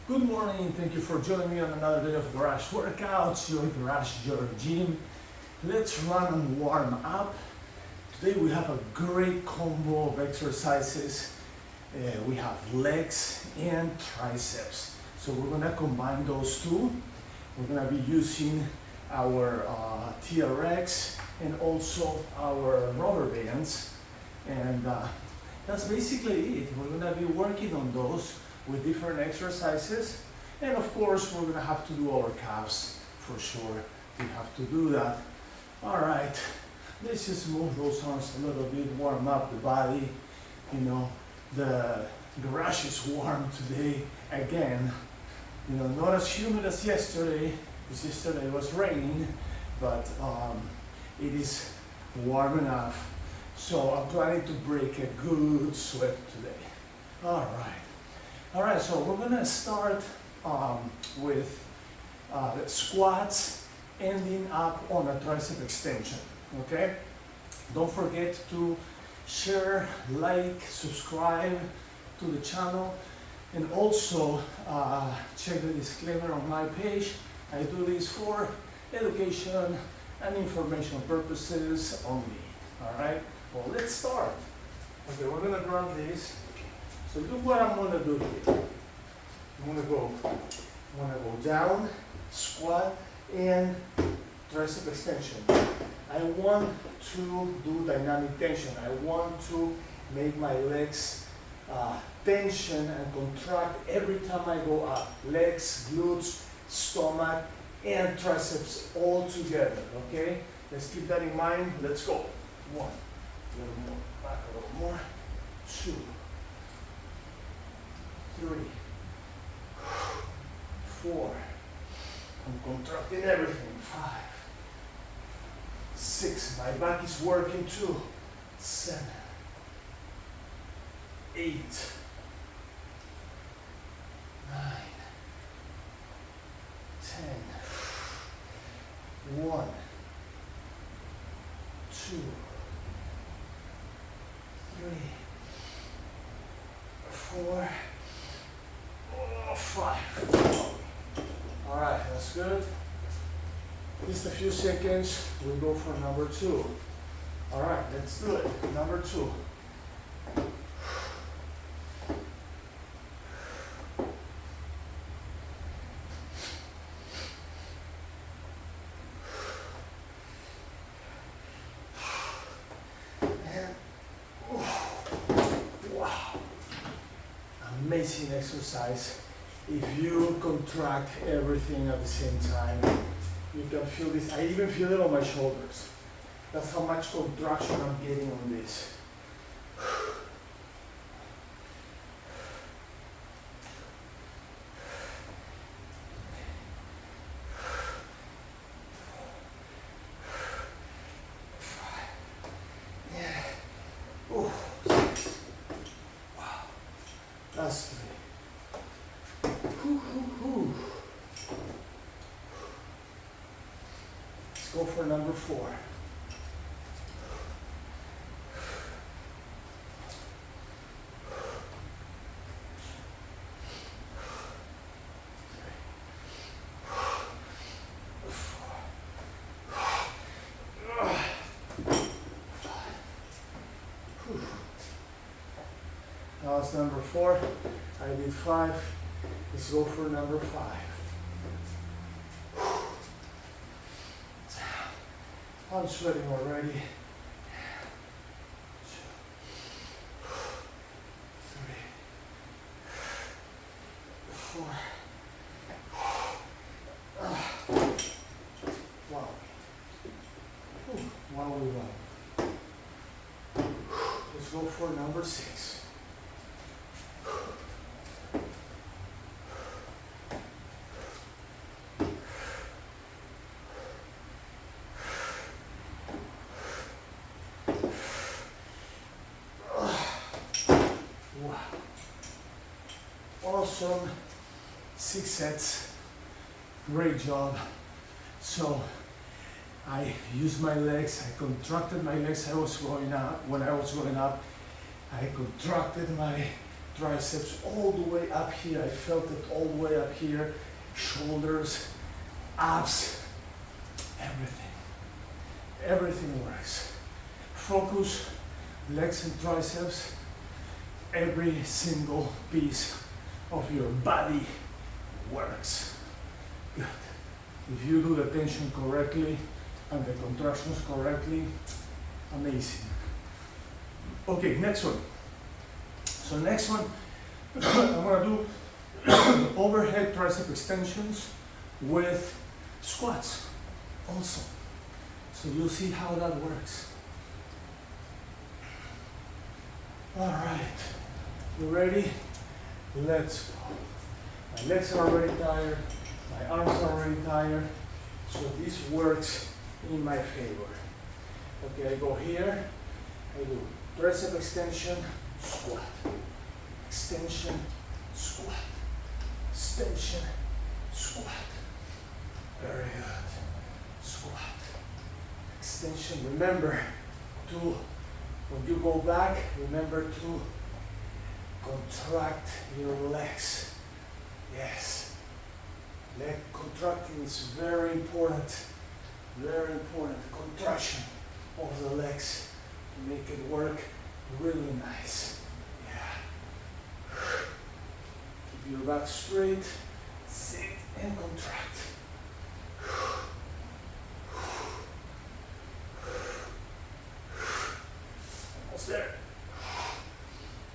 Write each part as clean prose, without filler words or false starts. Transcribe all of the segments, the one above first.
Good morning, thank you for joining me on another day of Garage Workouts, your garage, your gym. Let's run and warm up. Today we have a great combo of exercises. We have legs and triceps. So we're gonna combine those two. We're gonna be using our TRX and also our rubber bands. And that's basically it. We're gonna be working on those with different exercises, and of course we're gonna have to do our calves for sure. We have to do that. All right, let's just move those arms a little bit, warm up the body. You know, the garage is warm today again. You know, not as humid as yesterday, because yesterday it was raining, but it is warm enough. So I'm planning to break a good sweat today. All right, so we're gonna start with the squats ending up on a tricep extension, okay? Don't forget to share, like, subscribe to the channel, and also check the disclaimer on my page. I do this for education and informational purposes only, all right? Well, let's start. Okay, we're gonna run this. So look what I'm gonna do here. I'm gonna go down, squat, and tricep extension. I want to do dynamic tension. I want to make my legs tension and contract every time I go up. Legs, glutes, stomach, and triceps all together, okay? Let's keep that in mind. Let's go. 1, a little more, back a little more, 2, 3, 4, I'm contracting everything, 5, 6, my back is working too, 7, 8, 9, 10, 1, 2, 3, 4, 5. All right, that's good. Just a few seconds, we'll go for number 2. All right, let's do it. Number 2. Amazing exercise. If you contract everything at the same time, you can feel this. I even feel it on my shoulders. That's how much contraction I'm getting on this. That's 3. Let's go for number 4. Now it's number 4. I did 5. Let's go for number 5. I'm sweating already. 2, 3, 4. Wow. Wow. Let's go for number 6. Awesome. 6 sets. Great job. So I used my legs, I contracted my legs. I was going up. When I was going up, I contracted my triceps all the way up here. I felt it all the way up here. Shoulders, abs, everything. Everything works. Focus, legs and triceps. Every single piece of your body works. Good. If you do the tension correctly and the contractions correctly, amazing. Okay, next one. So next one, I'm gonna do overhead tricep extensions with squats also. So you'll see how that works. All right, you ready? Let's go. My legs are already tired, my arms are already tired, so this works in my favor. Okay, I go here, I do tricep extension, squat, extension, squat, extension, squat. Very good. Squat, extension. Remember to, when you go back, remember to contract your legs. Yes. Leg contracting is very important. Very important. Contraction of the legs to make it work really nice. Yeah. Keep your back straight. Sit and contract. Almost there.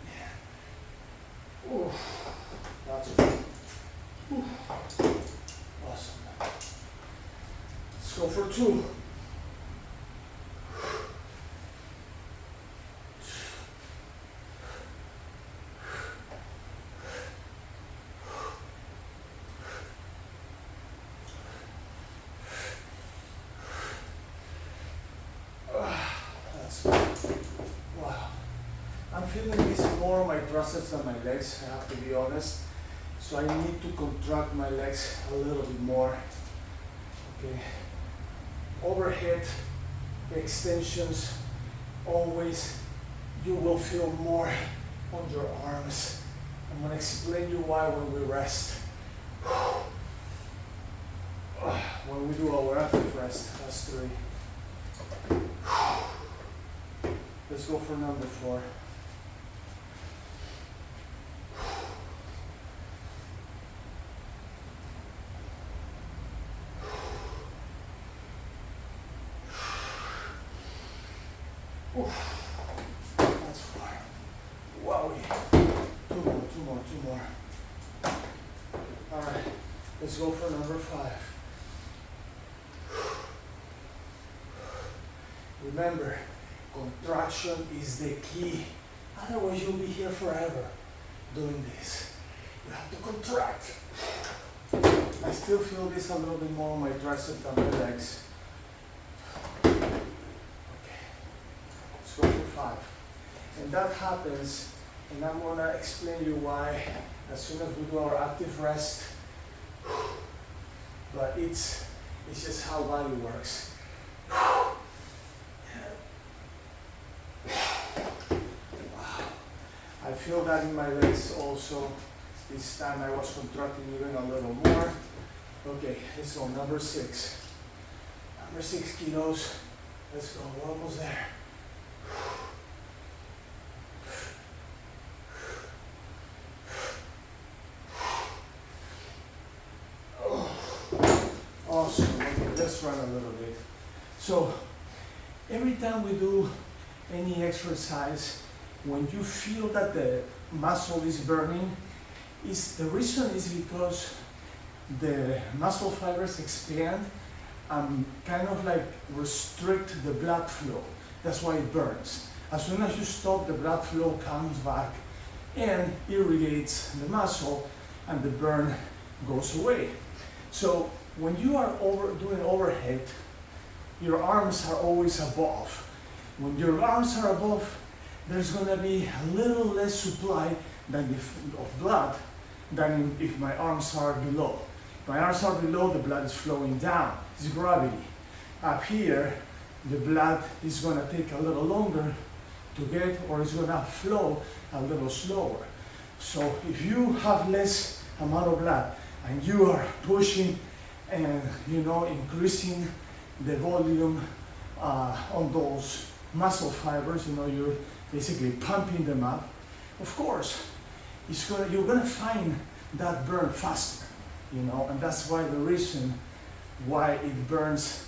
Yeah. Ooh. That's good. Ooh. Awesome. Let's go for 2. Wow. I'm feeling this more on my triceps than my legs, I have to be honest. So I need to contract my legs a little bit more. Okay. Overhead extensions, always you will feel more on your arms. I'm going to explain you why when we rest. When we do our active rest, that's 3. Let's go for number 4. That's 4. Wowie. 2 more. All right, let's go for number 5. Remember, contraction is the key. Otherwise, you'll be here forever doing this. You have to contract. I still feel this a little bit more on my triceps than my legs. Okay, let's go for 5. And that happens, and I'm gonna explain you why as soon as we do our active rest. But it's just how body works. I feel that in my legs also. This time I was contracting even a little more. Okay, let's go, number 6. Number 6 kilos. Let's go, we're almost there. Awesome, okay, let's run a little bit. So, every time we do any exercise, when you feel that the muscle is burning, the reason is because the muscle fibers expand and kind of like restrict the blood flow. That's why it burns. As soon as you stop, the blood flow comes back and irrigates the muscle and the burn goes away. So when you are doing overhead, your arms are always above. When your arms are above, there's going to be a little less supply of blood than if my arms are below. If my arms are below, the blood is flowing down. It's gravity. Up here, the blood is going to take a little longer to get, or it's going to flow a little slower. So if you have less amount of blood and you are pushing and increasing the volume on those muscle fibers, you're basically pumping them up. Of course, you're gonna find that burn faster, and that's why the reason why it burns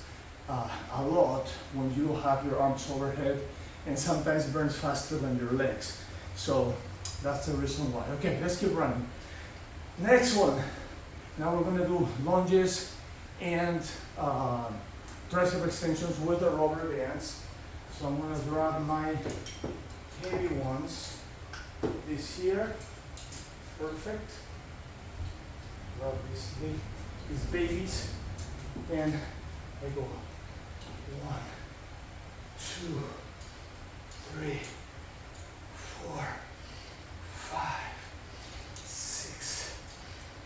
a lot when you have your arms overhead, and sometimes burns faster than your legs. So that's the reason why. Okay, let's keep running. Next one. Now we're gonna do lunges and tricep extensions with the rubber bands. So I'm gonna grab my heavy ones. This here, perfect. Grab these babies, and I go 1, 2, 3, 4, 5, 6,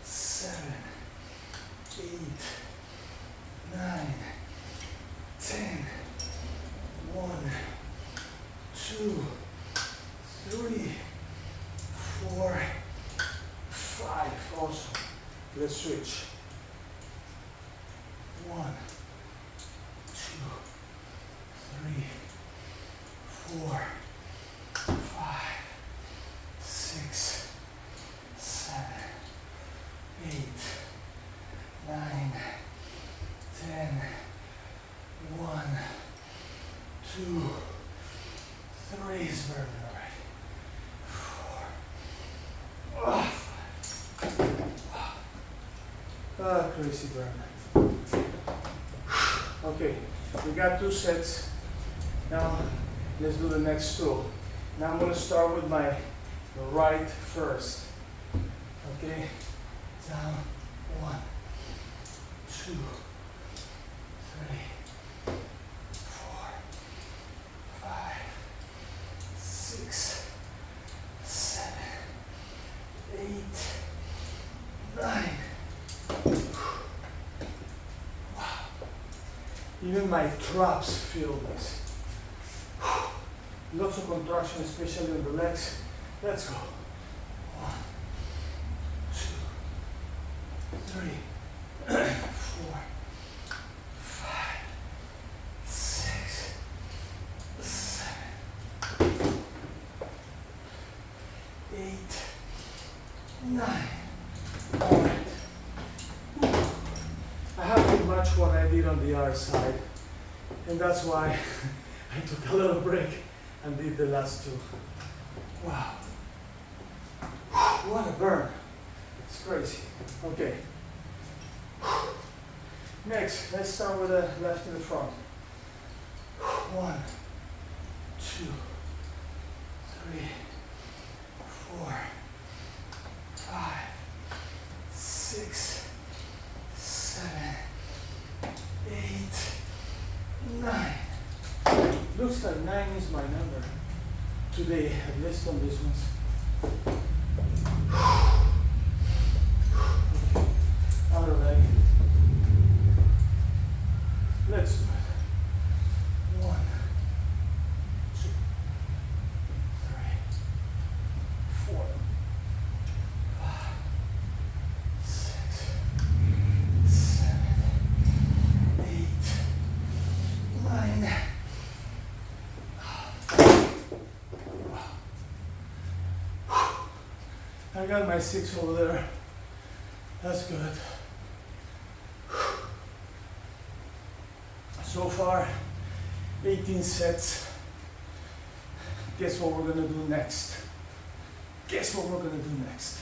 7, 8, 9, 10. 1, 2, 3, 4, 5. Awesome. Let's switch. 1, 2, 3, 4, 5, 6, 7, 8, 9, 10. 1, 2, 3 is very all right. 4. Crazy burn. Okay, we got 2 sets. Now let's do the next 2. Now I'm going to start with my right first. Okay, down. 1, 2, 3. 4, 5, 6, 7, 8, 9. Wow. Even my traps feel this. Lots of contraction, especially on the legs. Let's go. 1, 2, 3, 4. 6, 7, 8, 9. All right. I haven't match what I did on the other side, and that's why I took a little break and did the last 2. Wow. What a burn. It's crazy. Okay. Next, let's start with the left in the front. 1, 2, 3, 4, 5, 6, 7, 8, 9. Looks like 9 is my number today, at least on these ones. Other leg. Let's do it. 1, 2, 3, 4, 5, 6, 7, 8, 9. I got my 6 over there. That's good. So far, 18 sets. Guess what we're gonna do next? Guess what we're gonna do next?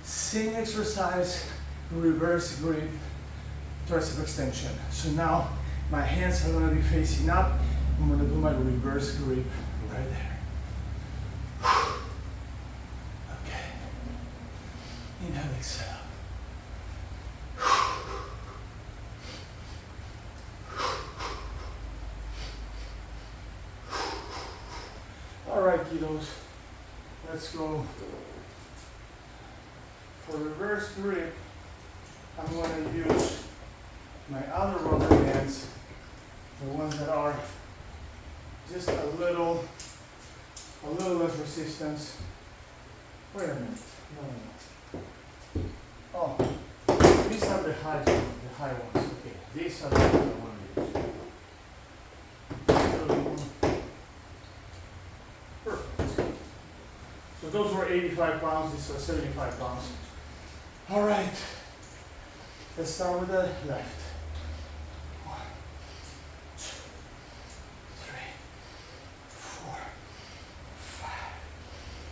Same exercise, reverse grip, tricep extension. So now my hands are gonna be facing up. I'm gonna do my reverse grip right there. Okay. Inhale, exhale. Alright, kiddos, let's go. For reverse grip, I'm going to use my other rubber bands, the ones that are just a little less resistance. Wait a minute. No. Oh, these are the high ones. Okay, these are the ones I want to use. Perfect. So those were 85 pounds. These are 75 pounds. All right. Let's start with the left. 1, 2, 3, 4, 5,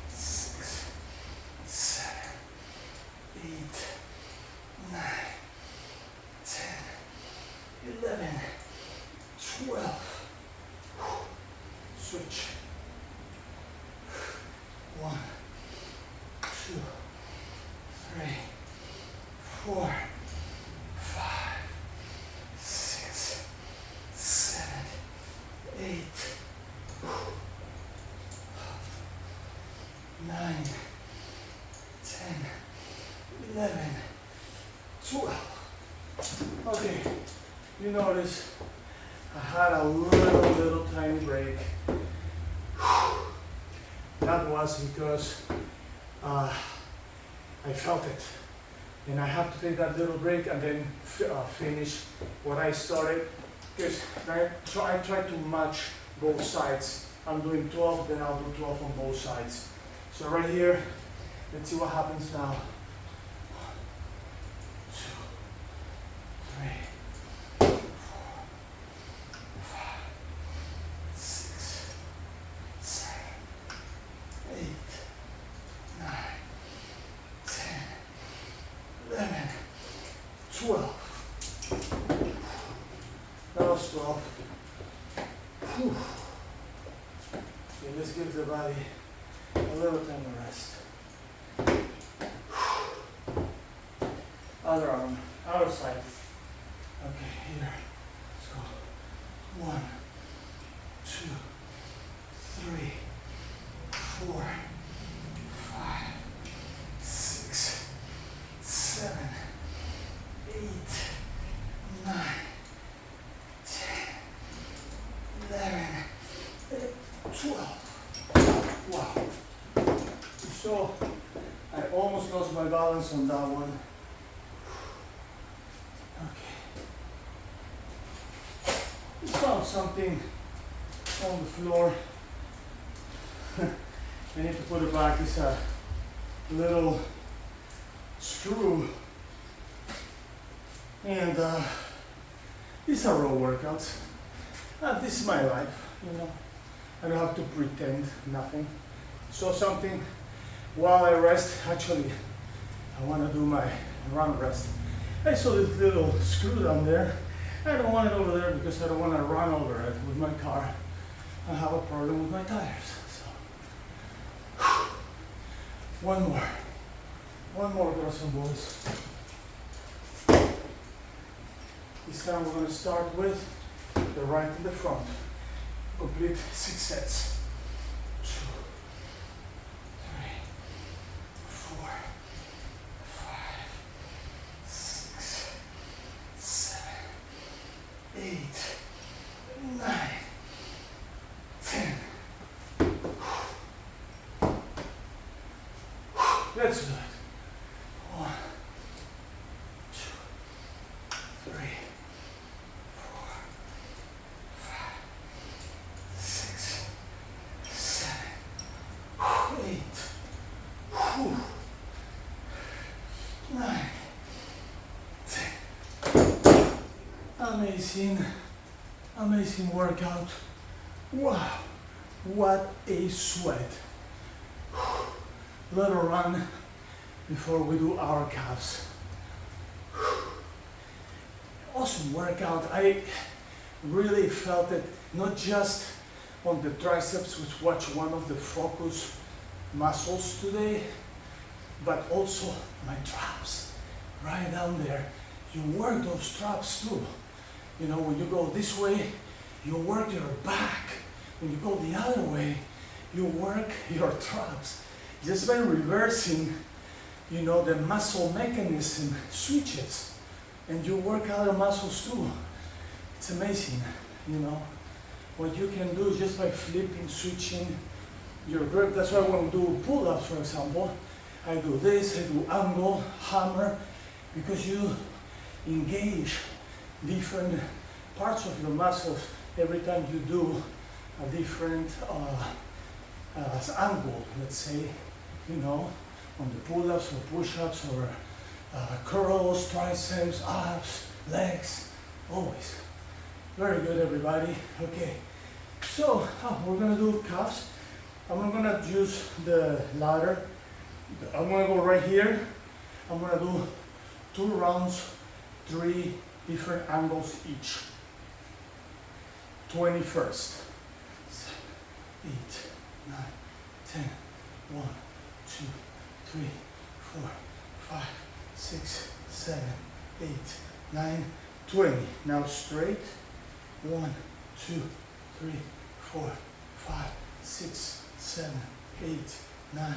6, 7, 8, 9, 10, 11, 12. Switch. 1, 2, 3, 4, 5, 6, 7, 8, 9, 10, 11, 12. Okay, you notice I had a little tiny break. That was because I felt it. And I have to take that little break and then finish what I started. Because I try to match both sides. I'm doing 12, then I'll do 12 on both sides. So right here, let's see what happens now. 1, 2, 3, 4, 5, 6, 7, 8, 9, 10, 11, 12. That was 12. Whew. Okay, let's give the body a little time to rest. Other arm, other side. Okay, here. Let's go. 1, 2, 3, 4, 5, 6, 7, 8, 9, 10, 11, 12. Wow. So I almost lost my balance on that one. Okay. Just found something on the floor. I need to put it back. It's a little screw. And these are raw workouts. This is my life, you know. I don't have to pretend nothing. So something while I rest, actually, I want to do my run rest. I saw this little screw down there. I don't want it over there because I don't want to run over it with my car. I have a problem with my tires. So, one more, girls and boys. This time we're going to start with the right in the front. Complete 6 sets. 2, 3, 4, 5, 6, 7, 8, 9, 10. Let's do it. 1, 2, 3, 4, 5, 6, 7, 8, 9, 10. Amazing workout. Wow, what a sweat. Little run before we do our calves. Awesome workout. I really felt it, not just on the triceps, which was one of the focus muscles today, but also my traps, right down there. You work those traps too. You know, when you go this way, you work your back. When you go the other way, you work your traps. Just by reversing, you know, the muscle mechanism switches, and you work other muscles too. It's amazing, you know, what you can do just by flipping, switching your grip. That's why when we do pull-ups, for example, I do this, I do angle, hammer, because you engage different parts of your muscles every time you do a different angle, let's say, you know, on the pull-ups or push-ups or curls, triceps, abs, legs, always. Very good, everybody. Okay, so we're gonna do calves. I'm gonna use the ladder. I'm gonna go right here. I'm gonna do 2 rounds, 3 different angles each. 21st. 8, 9, 10, 1, 2, 3, 4, 5, 6, 7, 8, 9, 20. Now straight. 1, 2, 3, 4, 5, 6, 7, 8, 9,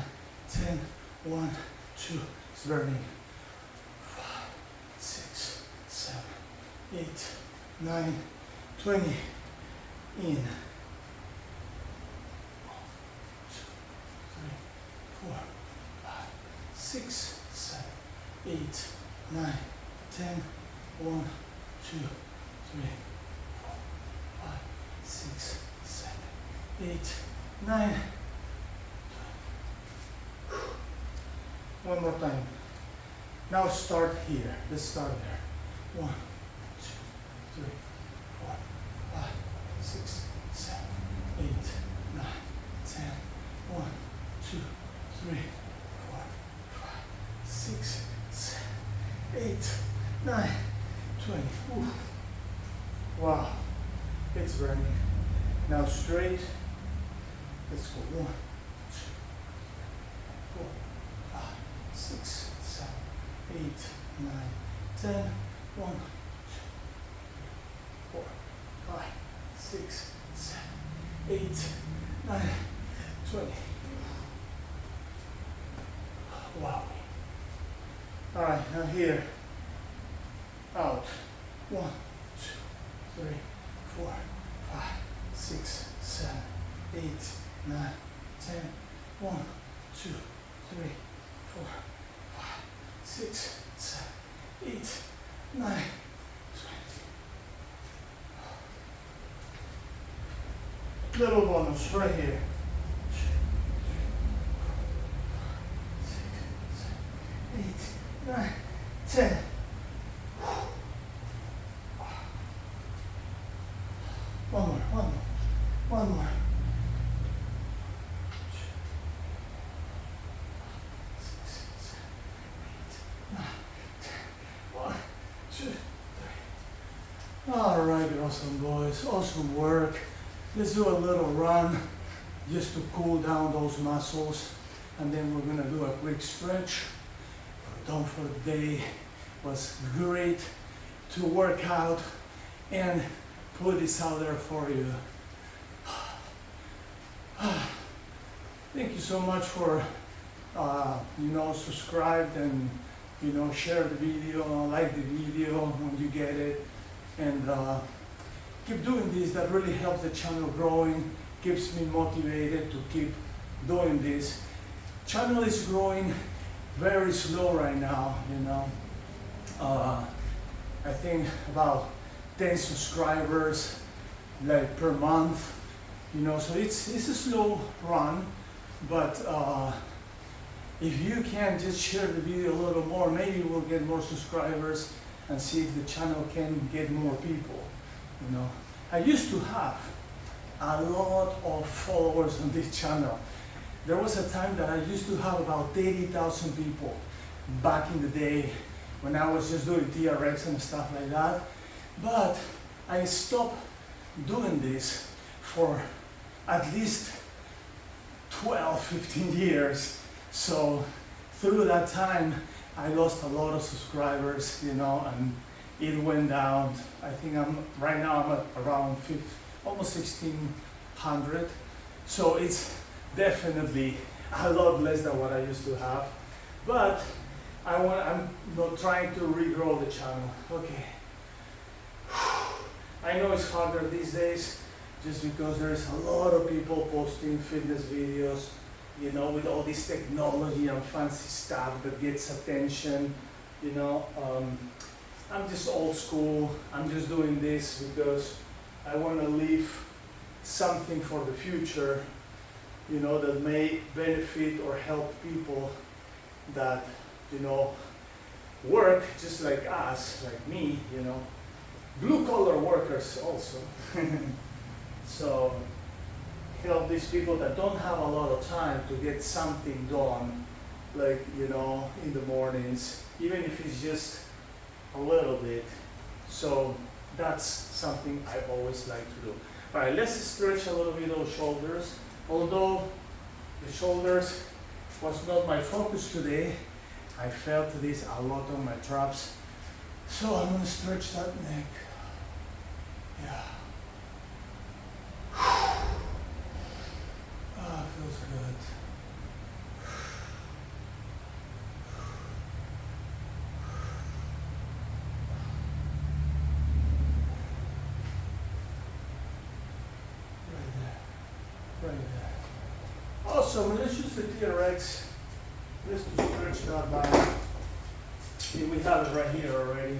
10, 1, 2. It's burning. 5, 6, 7, 8, 9, 20. In. 1, 2, 3, 4, 5, 6, 7, 8, 9, 10, 1, 2, 3, 4, 5, 6, 7, 8, 9. One more time. Now start here. Let's start there. 1, 2, 3, 4, 5, 6, 7, 8, 9, 10, 1, 2, 3, 4, 5, 6, 7, 8, 9, 20. Ooh. Wow, it's burning. Now straight. Let's go. 1, 2, 4, 5, 6, 7, 8, 9, 10, 1, 2, 4, 5, 6, 7, 8, 9, 20. Wow. All right, now here. Out. 1, 2, 3, 4, 5, 6, 7, 8, 9, 10, 1, 2, 3, 4, 5, 6, 7, 8, 9, 20. Little bonus right here. 8, 9, 10. One more, one more, one more. 6, 7, 8, 9, 10. 1, 2, 3. All right, awesome boys, awesome work. Let's do a little run just to cool down those muscles, and then we're gonna do a quick stretch. We're done for the day. It was great to work out and put this out there for you. Thank you so much for subscribed and share the video, like the video when you get it, and keep doing this. That really helps the channel growing, keeps me motivated to keep doing this. Channel is growing very slow right now, I think about 10 subscribers like per month, so it's a slow run, but if you can just share the video a little more, maybe we'll get more subscribers and see if the channel can get more people. I used to have a lot of followers on this channel. There was a time that I used to have about 30,000 people back in the day when I was just doing TRX and stuff like that. But I stopped doing this for at least 12, 15 years. So through that time, I lost a lot of subscribers, and it went down. I think right now I'm at around almost 1,600. So it's definitely a lot less than what I used to have. But I'm not trying to regrow the channel. Okay. I know it's harder these days just because there's a lot of people posting fitness videos you know, with all this technology and fancy stuff that gets attention, you know. I'm just old school. I'm just doing this because I want to leave something for the future, you know, that may benefit or help people that, you know, work just like us, like me, you know, blue-collar workers also. So help these people that don't have a lot of time to get something done, like, you know, in the mornings, even if it's just a little bit. So that's something I always like to do. All right, let's stretch a little bit those shoulders. Although the shoulders was not my focus today, I felt this a lot on my traps. So I'm gonna stretch that neck. Yeah. Ah, feels good. Right there. Also, let's use the TRX just to stretch that back. See, we have it right here already.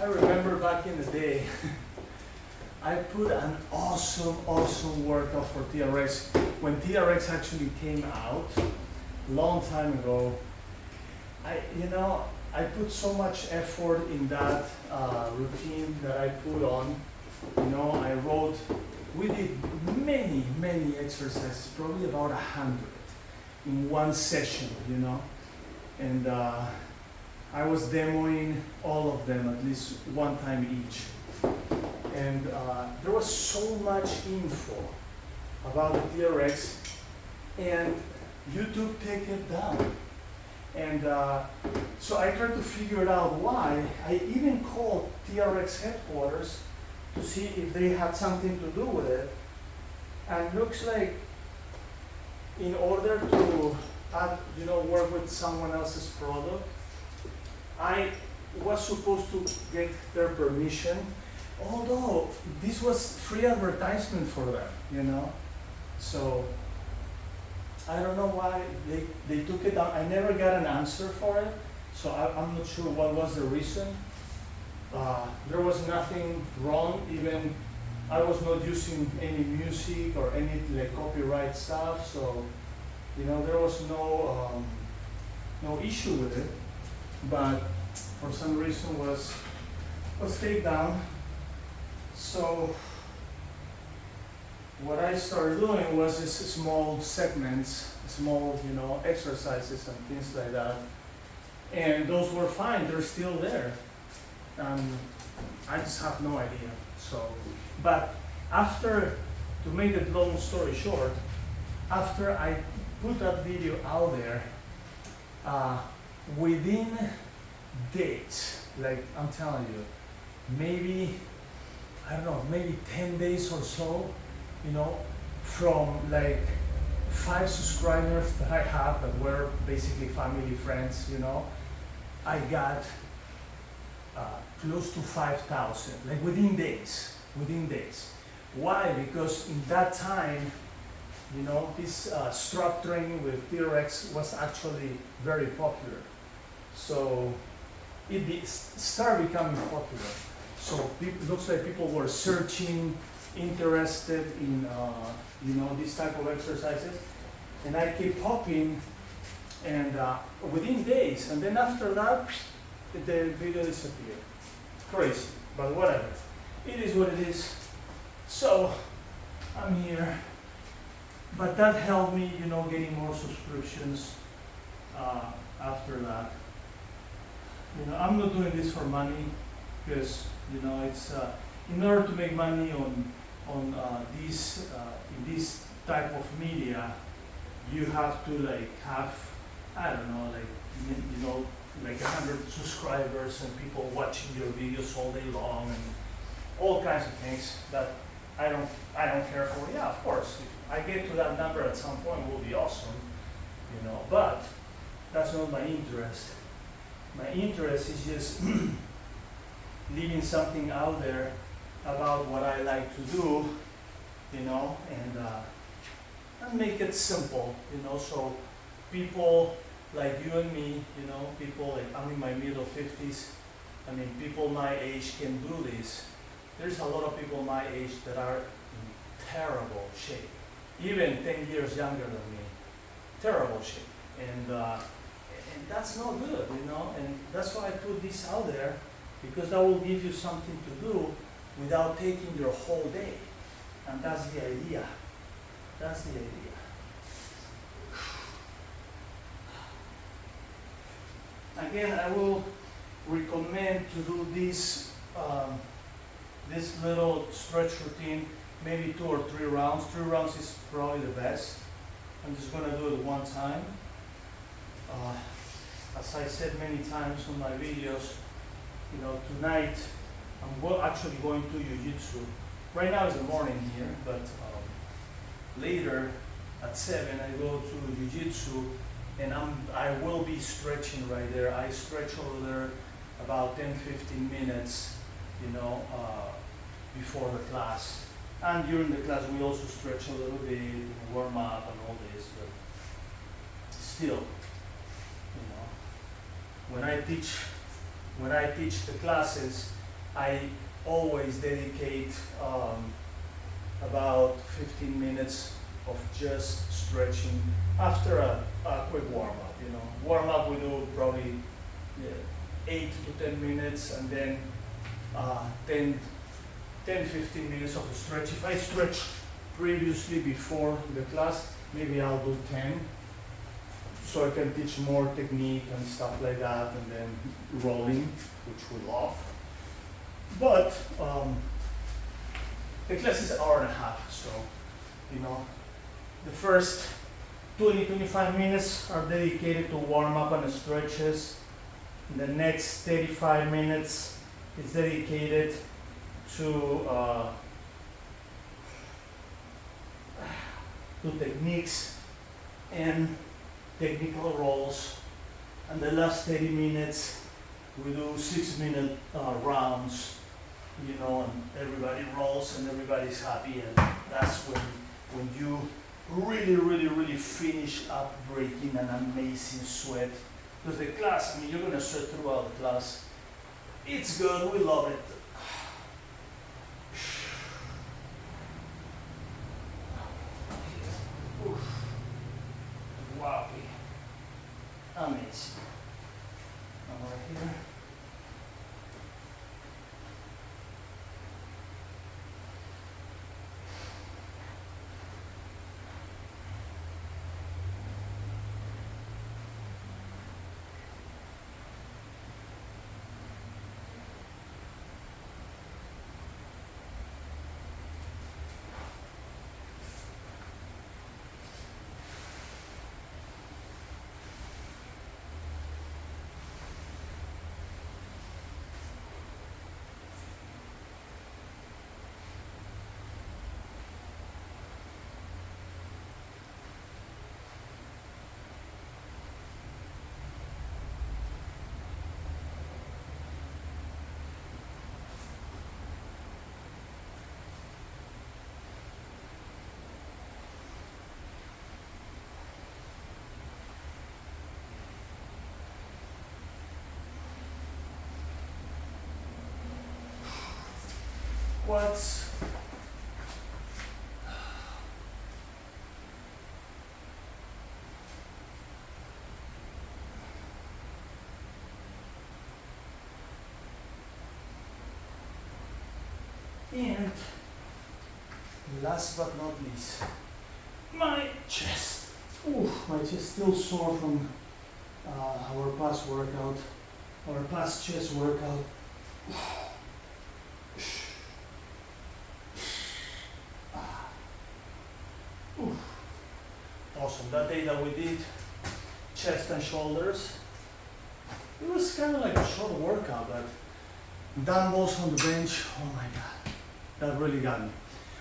I remember back in the day, I put an awesome workout for TRX. When TRX actually came out, long time ago, I put so much effort in that routine that I put on. You know, we did many exercises, probably about 100 in one session, you know. And I was demoing all of them at least one time each. And there was so much info about the TRX, and YouTube take it down. And so I tried to figure out why. I even called TRX headquarters to see if they had something to do with it. And looks like in order to work with someone else's product, I was supposed to get their permission, although this was free advertisement for them, you know. So I don't know why they took it down. I never got an answer for it, so I'm not sure what was the reason. There was nothing wrong. Even I was not using any music or any like copyright stuff, so you know there was no issue with it. But for some reason was taken down. So what I started doing was just small segments, small, you know, exercises and things like that. And those were fine, they're still there. I just have no idea. So, but after, to make it long story short, after I put that video out there, within days, like I'm telling you, maybe, I don't know, maybe 10 days or so, you know, from like 5 subscribers that I have that were basically family, friends, you know, I got close to 5,000, like within days. Why? Because in that time, you know, this strap training with TRX was actually very popular. So it started becoming popular. So it looks like people were searching, interested in you know, this type of exercises, and I keep popping, and within days, and then after that, the video disappeared. Crazy, but whatever. It is what it is. So I'm here, but that helped me, you know, getting more subscriptions after that. You know, I'm not doing this for money because, you know, it's in order to make money on this in this type of media, you have to like have, I don't know, like, you know, like 100 subscribers and people watching your videos all day long and all kinds of things that I don't care for. Yeah, of course, if I get to that number at some point, it will be awesome, you know. But That's not my interest. My interest is just leaving something out there about what I like to do, you know, and make it simple, you know, so people like you and me, you know, people like, I'm in my middle 50s, I mean, people my age can do this. There's a lot of people my age that are in terrible shape, even 10 years younger than me, terrible shape, and that's not good, you know, and that's why I put this out there, because that will give you something to do without taking your whole day, and that's the idea. That's the idea. Again, I will recommend to do this this little stretch routine, maybe 2 or 3 rounds. 3 rounds is probably the best. I'm just gonna do it one time. As I said many times on my videos, you know, tonight I'm actually going to Jiu-Jitsu. Right now is the morning here, but later at 7 I go to Jiu-Jitsu, and I will be stretching right there. I stretch over there about 10-15 minutes, you know, before the class. And during the class we also stretch a little bit, warm up and all this, but still, you know, when I teach the classes, I always dedicate about 15 minutes of just stretching after a quick warm-up, you know. Warm-up we do probably 8 to 10 minutes, and then 10-15 minutes of a stretch. If I stretch previously before the class, maybe I'll do 10, so I can teach more technique and stuff like that, and then rolling, which we love. But the class is an hour and a half, so, you know, the first 20-25 minutes are dedicated to warm up and stretches. The next 35 minutes is dedicated to techniques and technical rolls. And the last 30 minutes we do 6-minute rounds, you know, and everybody rolls and everybody's happy, and that's when you really finish up breaking an amazing sweat. Because the class, I mean, you're gonna sweat throughout the class. It's good, we love it. Oof. Wow, amazing. Now right here. What's and last but not least, my chest. Ooh, my chest still sore from our past workout, our past chest workout. Awesome. That day that we did chest and shoulders, it was kind of like a short workout, but dumbbells on the bench, oh my God, that really got me.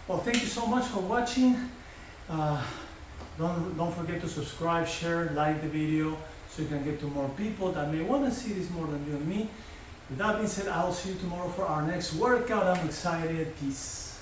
Well, thank you so much for watching. Don't forget to subscribe, share, like the video, so you can get to more people that may want to see this more than you and me. With that being said, I'll see you tomorrow for our next workout. I'm excited. Peace.